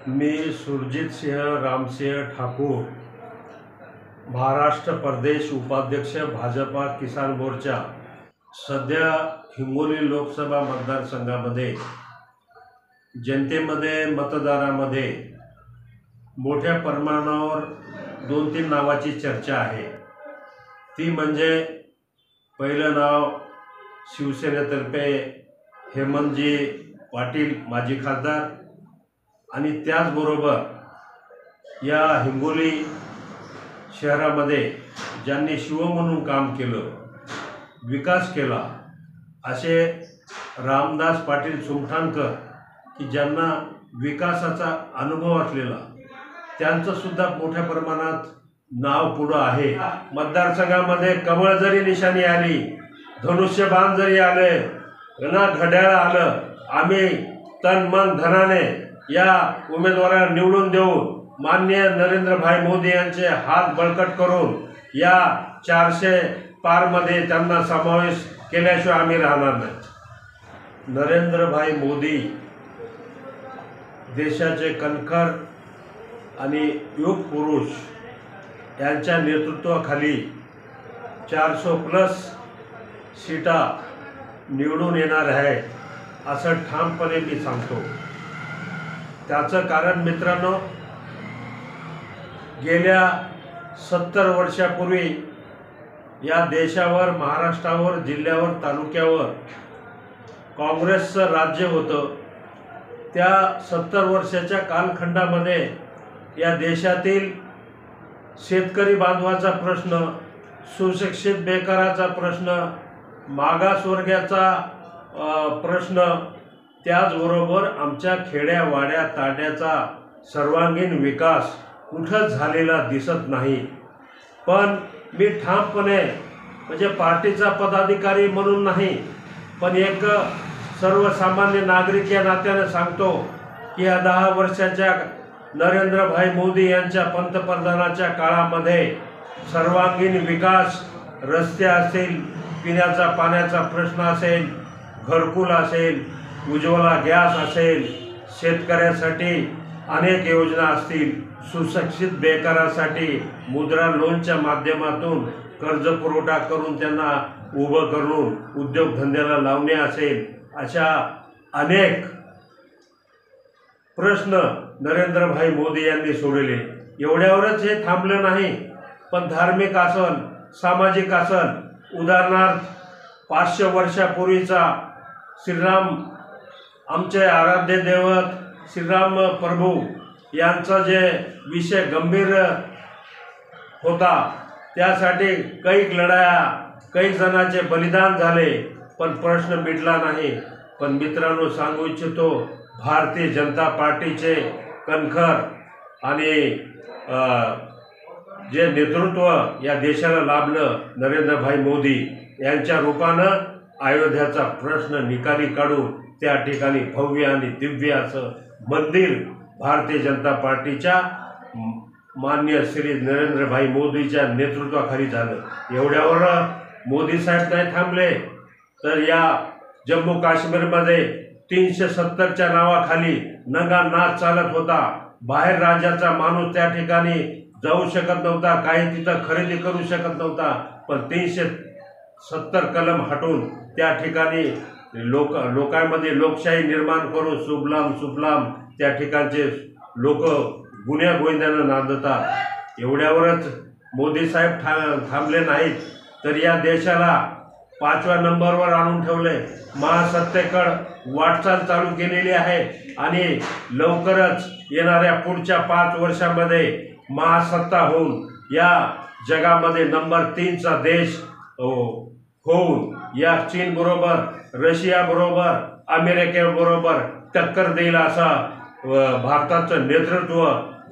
मी सुरजीत सिंह रामसिंह ठाकूर, महाराष्ट्र प्रदेश उपाध्यक्ष भाजपा किसान मोर्चा, सध्या हिंगोली लोकसभा मतदारसंघामध्ये जनतेमध्ये मतदारामध्ये मोठ्या प्रमाणावर 2-3 नावाची चर्चा आहे। ती म्हणजे पहिलं नाव शिवसेनेतर्फे हेमंतजी पाटील माजी खासदार, आणि त्याचबरोबर या हिंगोली शहरामध्ये ज्यांनी शिव म्हणून काम केलं, विकास केला, असे रामदास पाटील सुमठाणकर की ज्यांना विकासाचा अनुभव असलेला, त्यांचं सुद्धा मोठ्या प्रमाणात नाव पुढं आहे। मतदारसंघामध्ये कमळ जरी निशाणी आली, धनुष्यबाण जरी आले, घड्याळ आलं, आम्ही तन मन धनाने या उमेदवाराला निवडून देऊन माननीय नरेंद्र भाई मोदी यांचे हात बळकट करून या 400 पारमध्ये त्यांना समावेश केल्याशिवाय आम्ही राहणार नाही। नरेंद्र भाई मोदी देशाचे कणखर आणि युग पुरुष यांच्या नेतृत्वाखाली 400+ सीटा निवडून येणार आहे असं ठामपणे मी सांगतो। त्याचं कारण मित्रांनो, गेल्या 70 वर्षापूर्वी या देशावर, महाराष्ट्रावर, जिल्ह्यावर, तालुक्यावर काँग्रेसचं राज्य होतं। त्या 70 वर्षाच्या कालखंडामध्ये या देशातील शेतकरी बांधवाचा प्रश्न, सुशिक्षित बेकाराचा प्रश्न, मागासवर्गाचा प्रश्न, त्याचबरोबर आमच्या खेड्या वाड्या ताड्याचा सर्वांगीण विकास कुठंच झालेला दिसत नाही। पण मी ठामपणे, म्हणजे पार्टीचा पदाधिकारी म्हणून नाही, पण एक सर्वसामान्य नागरिक या नात्याने सांगतो की या 10 वर्षाच्या नरेंद्र भाई मोदी यांच्या पंतप्रधानाच्या काळामध्ये सर्वांगीण विकास, रस्ते असेल, पिण्याचा पाण्याचा प्रश्न असेल, घरकुल असेल, उज्ज्वला गॅस असेल, शेतकऱ्यासाठी अनेक योजना असतील, सुशिक्षित बेकारासाठी मुद्रा लोनच्या माध्यमातून कर्ज पुरवठा करून त्यांना उभं करून उद्योगधंद्याला लावणे असेल, अशा अनेक प्रश्न नरेंद्र भाई मोदी यांनी सोडवले। एवढ्यावरच हे थांबलं नाही, पण धार्मिक आसन, सामाजिक आसन, उदाहरणार्थ 500 वर्षापूर्वीचा श्रीराम, आमचे आराध्य दैवत श्रीराम प्रभू यांचा जे विषय गंभीर होता, त्यासाठी कैक लढाया, कैक जणांचे बलिदान झाले, पण प्रश्न मिटला नाही। पण मित्रांनो, सांगू इच्छितो, भारतीय जनता पार्टीचे कणखर आणि जे नेतृत्व या देशाला लाभलं, नरेंद्र भाई मोदी यांच्या रूपानं अयोध्याचा प्रश्न निकाली काढून त्या ठिकाणी भव्य आणि दिव्य असं मंदिर भारतीय जनता पार्टीच्या माननीय श्री नरेंद्र भाई मोदीच्या नेतृत्वाखाली झालं। एवढ्यावर मोदी साहेब नाही थांबले, तर या जम्मू काश्मीरमध्ये 370च्या नावाखाली नंगा नाच चालत होता। बाहेर राज्याचा माणूस त्या ठिकाणी जाऊ शकत नव्हता, काही तिथं खरेदी करू शकत नव्हता, पण 370 कलम हटून त्या ठिकाणी लोकांमध्ये लोकशाही निर्माण करून सुफलाम सुफलाम त्या ठिकाणचे लोक गुन्ह्या गोविंद्यानं नांदतात। एवढ्यावरच मोदी साहेब थांबले नाहीत, तर या देशाला 5व्या नंबरवर आणून ठेवले, महासत्तेकडे वाटचाल चालू केलेली आहे, आणि लवकरच येणाऱ्या पुढच्या 5 वर्षामध्ये महासत्ता होऊन या जगामध्ये नंबर 3चा देश होऊन या चीन बरोबर, रशिया बरोबर, अमेरिकेबरोबर टक्कर देईल असा भारताचं नेतृत्व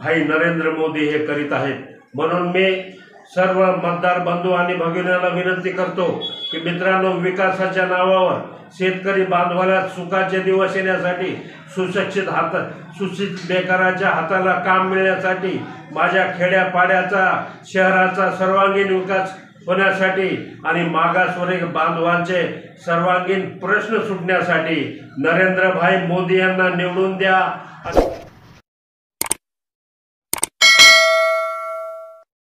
भाई नरेंद्र मोदी हे करीत आहेत। म्हणून मी सर्व मतदार बंधू आणि भगिनींना विनंती करतो की मित्रांनो, विकासाच्या नावावर शेतकरी बांधवाला सुखाचे दिवस येण्यासाठी, सुशिक्षित बेकाराच्या हाताला काम मिळण्यासाठी, माझ्या खेड्यापाड्याचा, शहराचा सर्वांगीण विकास होण्यासाठी आणि मागासवर्गीय बांधवांचे सर्वांगीण प्रश्न सुटण्यासाठी नरेंद्र भाई मोदी यांना निवडून द्या।